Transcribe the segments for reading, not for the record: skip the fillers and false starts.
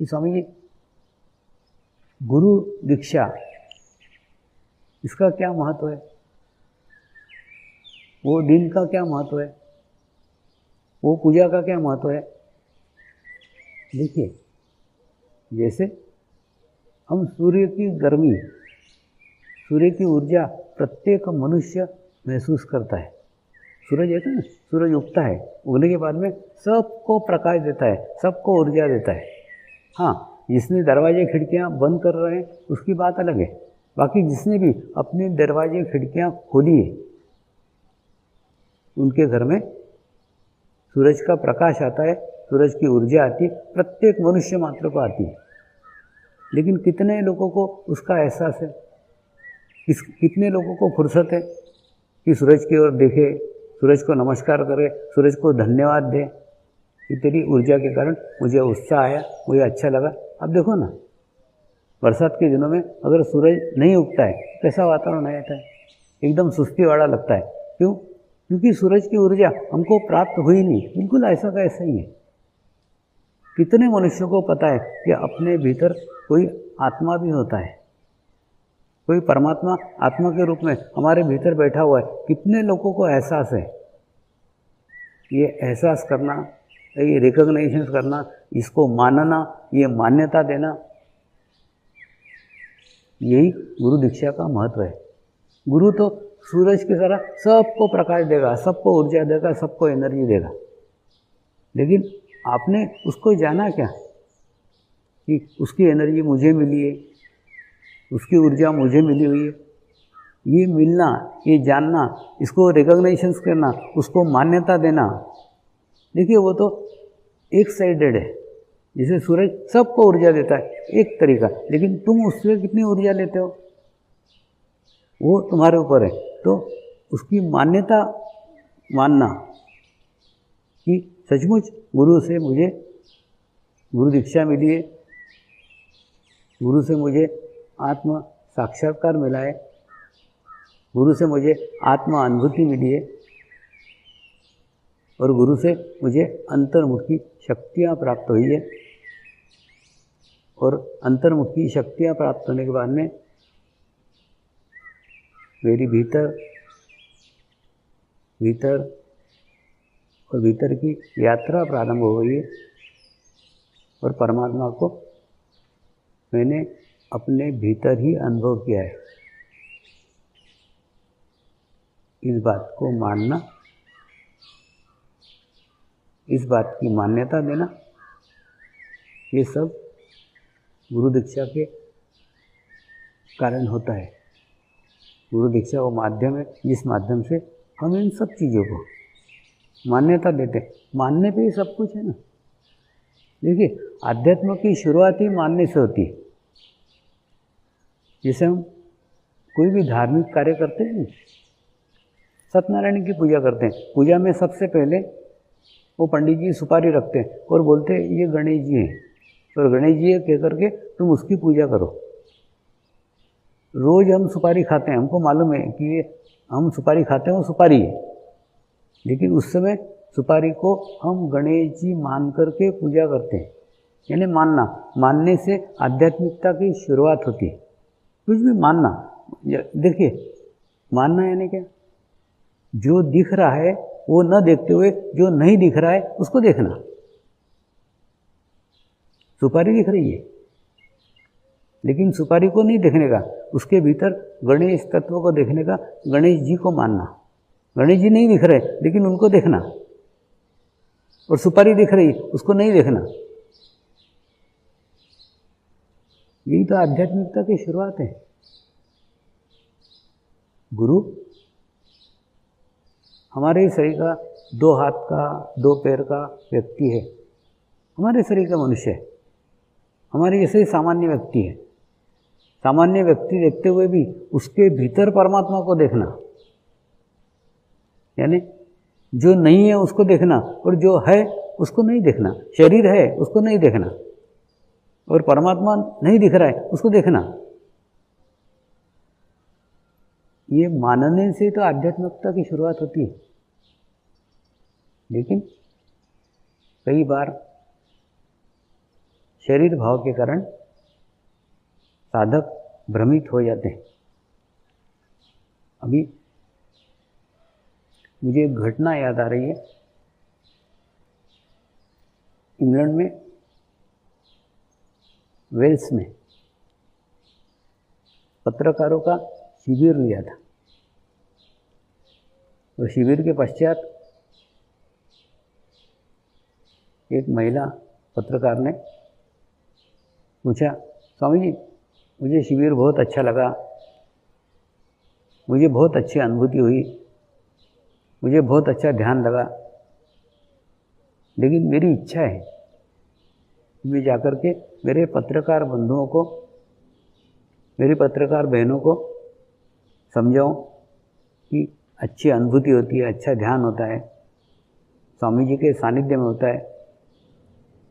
कि स्वामी जी गुरु दीक्षा इसका क्या महत्व है, वो दिन का क्या महत्व है, वो पूजा का क्या महत्व है। देखिए, जैसे हम सूर्य की गर्मी, सूर्य की ऊर्जा प्रत्येक मनुष्य महसूस करता है। सूरज है ना, सूरज उगता है, उगने के बाद में सबको प्रकाश देता है, सबको ऊर्जा देता है। हाँ, जिसने दरवाजे खिड़कियाँ बंद कर रहे हैं उसकी बात अलग है। बाकी जिसने भी अपने दरवाजे खिड़कियाँ खोली है उनके घर में सूरज का प्रकाश आता है, सूरज की ऊर्जा आती है, प्रत्येक मनुष्य मात्र को आती है। लेकिन कितने लोगों को उसका एहसास है, कितने लोगों को फुर्सत है कि सूरज की ओर देखे, सूरज को नमस्कार करे, सूरज को धन्यवाद दे कि तेरी ऊर्जा के कारण मुझे उत्साह आया, मुझे अच्छा लगा। अब देखो ना, बरसात के दिनों में अगर सूरज नहीं उगता है कैसा वातावरण आ जाता है, एकदम सुस्ती वाला लगता है। क्यों? क्योंकि सूरज की ऊर्जा हमको प्राप्त हुई नहीं। बिल्कुल ऐसा का ऐसा ही है। कितने मनुष्यों को पता है कि अपने भीतर कोई आत्मा भी होता है, कोई परमात्मा आत्मा के रूप में हमारे भीतर बैठा हुआ है। कितने लोगों को एहसास है। ये एहसास करना, ये रिकॉग्निशन करना, इसको मानना, ये मान्यता देना, यही गुरु दीक्षा का महत्व है। गुरु तो सूरज की तरह सबको प्रकाश देगा, सबको ऊर्जा देगा, सबको एनर्जी देगा। लेकिन आपने उसको जाना क्या कि उसकी एनर्जी मुझे मिली है, उसकी ऊर्जा मुझे मिली हुई है। ये मिलना, ये जानना, इसको रिकॉग्निशन करना, उसको मान्यता देना, देखिए वो तो एक साइडेड है। जैसे सूरज सबको ऊर्जा देता है एक तरीका, लेकिन तुम उससे कितनी ऊर्जा लेते हो वो तुम्हारे ऊपर है। तो उसकी मान्यता मानना कि सचमुच गुरु से मुझे गुरु दीक्षा मिली है, गुरु से मुझे आत्म साक्षात्कार मिला है, गुरु से मुझे आत्मा अनुभूति मिली है और गुरु से मुझे अंतर्मुखी शक्तियाँ प्राप्त हुई है। और अंतर्मुखी शक्तियाँ प्राप्त होने के बाद में मेरी भीतर और भीतर की यात्रा प्रारंभ हो गई है और परमात्मा को मैंने अपने भीतर ही अनुभव किया है। इस बात को मानना, इस बात की मान्यता देना, ये सब गुरु दीक्षा के कारण होता है। गुरु दीक्षा वो माध्यम है जिस माध्यम से हम इन सब चीज़ों को मान्यता देते हैं। मानने पे ही सब कुछ है ना। देखिए, आध्यात्म की शुरुआत ही मानने से होती है। जैसे हम कोई भी धार्मिक कार्य करते हैं, सत्यनारायण की पूजा करते हैं, पूजा में सबसे पहले वो पंडित जी सुपारी रखते हैं और बोलते हैं ये गणेश जी हैं, और गणेश जी कह करके तुम उसकी पूजा करो। रोज़ हम सुपारी खाते हैं, हमको मालूम है कि ये हम सुपारी खाते हैं, वो सुपारी है, लेकिन उस समय सुपारी को हम गणेश जी मान करके पूजा करते हैं। यानी मानना, मानने से आध्यात्मिकता की शुरुआत होती है। कुछ भी मानना, देखिए मानना यानी क्या, जो दिख रहा है वो न देखते हुए जो नहीं दिख रहा है उसको देखना। सुपारी दिख रही है लेकिन सुपारी को नहीं देखने का, उसके भीतर गणेश तत्व को देखने का, गणेश जी को मानना। गणेश जी नहीं दिख रहे लेकिन उनको देखना, और सुपारी दिख रही उसको नहीं देखना। यही तो आध्यात्मिकता की शुरुआत है। गुरु हमारे शरीर का, 2 हाथ का 2 पैर का व्यक्ति है, हमारे शरीर का मनुष्य है, हमारे जैसे ही सामान्य व्यक्ति है। सामान्य व्यक्ति देखते हुए भी उसके भीतर परमात्मा को देखना, यानी जो नहीं है उसको देखना और जो है उसको नहीं देखना। शरीर है उसको नहीं देखना और परमात्मा नहीं दिख रहा है उसको देखना। ये मानने से तो आध्यात्मिकता की शुरुआत होती है। लेकिन कई बार शरीर भाव के कारण साधक भ्रमित हो जाते हैं। अभी मुझे एक घटना याद आ रही है। इंग्लैंड में वेल्स में पत्रकारों का शिविर लिया था और शिविर के पश्चात एक महिला पत्रकार ने पूछा, स्वामी जी मुझे शिविर बहुत अच्छा लगा, मुझे बहुत अच्छी अनुभूति हुई, मुझे बहुत अच्छा ध्यान लगा, लेकिन मेरी इच्छा है कि मैं जाकर के मेरे पत्रकार बंधुओं को, मेरी पत्रकार बहनों को समझाऊं कि अच्छी अनुभूति होती है, अच्छा ध्यान होता है, स्वामी जी के सानिध्य में होता है,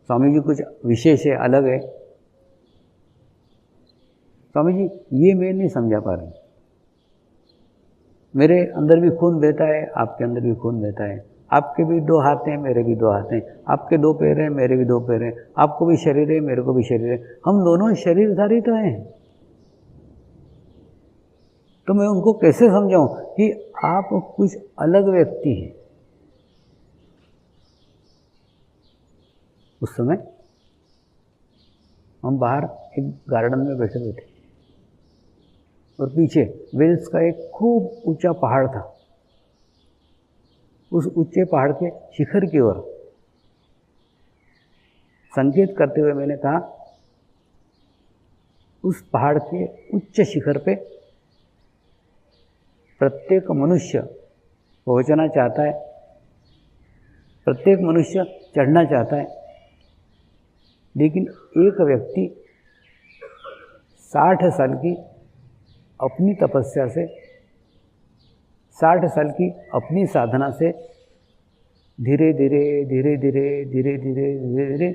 स्वामी जी कुछ विशेष है, अलग है। स्वामी जी ये मैं नहीं समझा पा रही, मेरे अंदर भी खून बहता है, आपके अंदर भी खून बहता है, आपके भी दो हाथ हैं, मेरे भी दो हाथ हैं, आपके दो पैर हैं, मेरे भी दो पैर हैं, आपको भी शरीर है, मेरे को भी शरीर है, हम दोनों शरीरधारी तो हैं। तो मैं उनको कैसे समझाऊं कि आप कुछ अलग व्यक्ति हैं। उस समय हम बाहर एक गार्डन में बैठे हुए थे और पीछे वेल्स का एक खूब ऊंचा पहाड़ था। उस ऊंचे पहाड़ के शिखर की ओर संकेत करते हुए मैंने कहा, उस पहाड़ के उच्च शिखर पे प्रत्येक मनुष्य पहुंचना चाहता है, प्रत्येक मनुष्य चढ़ना चाहता है, लेकिन एक व्यक्ति 60 साल की अपनी तपस्या से, 60 साल की अपनी साधना से धीरे धीरे धीरे धीरे धीरे धीरे धीरे धीरे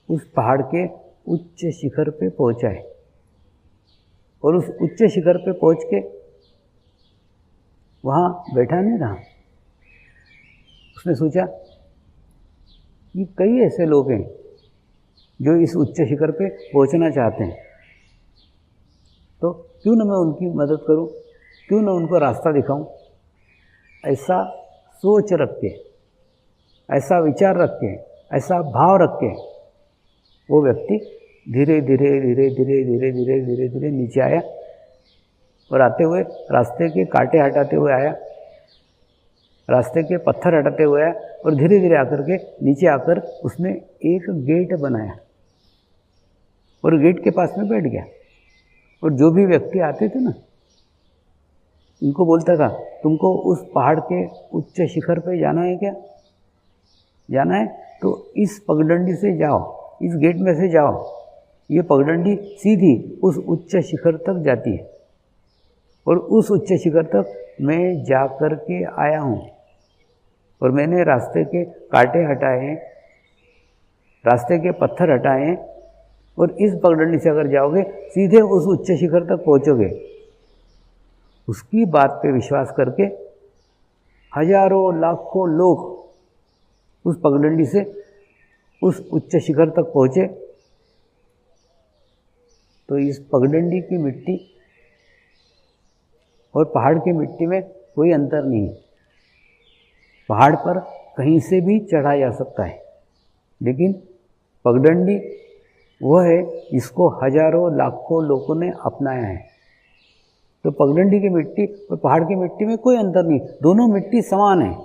उस पहाड़ के उच्च शिखर पे पहुंचा है। और उस उच्च शिखर पे पहुंच के वहाँ बैठा नहीं रहा। उसने सोचा कि कई ऐसे लोग हैं जो इस उच्च शिखर पे पहुंचना चाहते हैं, तो क्यों न मैं उनकी मदद करूं, क्यों न उनको रास्ता दिखाऊं। ऐसा सोच रख के, ऐसा विचार रख के, ऐसा भाव रख के वो व्यक्ति धीरे धीरे धीरे धीरे धीरे धीरे धीरे धीरे नीचे आया और आते हुए रास्ते के कांटे हटाते हुए आया, रास्ते के पत्थर हटाते हुए आया और धीरे धीरे आकर के नीचे आकर उसने एक गेट बनाया और गेट के पास में बैठ गया। और जो भी व्यक्ति आते थे ना, उनको बोलता था, तुमको उस पहाड़ के उच्च शिखर पे जाना है क्या? जाना है तो इस पगडंडी से जाओ, इस गेट में से जाओ, ये पगडंडी सीधी उस उच्च शिखर तक जाती है और उस उच्च शिखर तक मैं जा कर के आया हूँ और मैंने रास्ते के कांटे हटाए हैं, रास्ते के पत्थर हटाए हैं और इस पगडंडी से अगर जाओगे सीधे उस उच्च शिखर तक पहुँचोगे। उसकी बात पे विश्वास करके हजारों लाखों लोग उस पगडंडी से उस उच्च शिखर तक पहुँचे। तो इस पगडंडी की मिट्टी और पहाड़ की मिट्टी में कोई अंतर नहीं है। पहाड़ पर कहीं से भी चढ़ा जा सकता है, लेकिन पगडंडी वो है जिसको हजारों लाखों लोगों ने अपनाया है। तो पगडंडी की मिट्टी और पहाड़ की मिट्टी में कोई अंतर नहीं, दोनों मिट्टी समान है।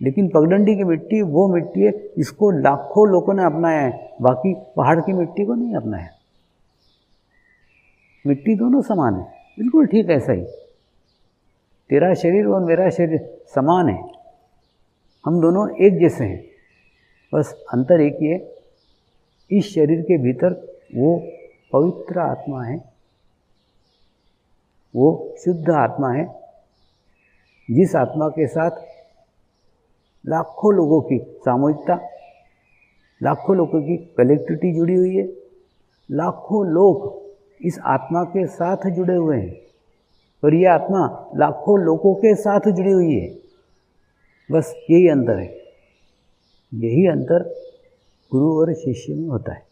लेकिन पगडंडी की मिट्टी वो मिट्टी है जिसको लाखों लोगों ने अपनाया है, बाकी पहाड़ की मिट्टी को नहीं अपनाया। मिट्टी दोनों समान है, बिल्कुल ठीक ऐसा ही। तेरा शरीर और मेरा शरीर समान है, हम दोनों एक जैसे हैं, बस अंतर एक ही है, इस शरीर के भीतर वो पवित्र आत्मा है, वो शुद्ध आत्मा है, जिस आत्मा के साथ लाखों लोगों की सामूहिकता, लाखों लोगों की कलेक्टिविटी जुड़ी हुई है, लाखों लोग इस आत्मा के साथ जुड़े हुए हैं और ये आत्मा लाखों लोगों के साथ जुड़ी हुई है। बस यही अंतर है, यही अंतर गुरु और शिष्य में होता है।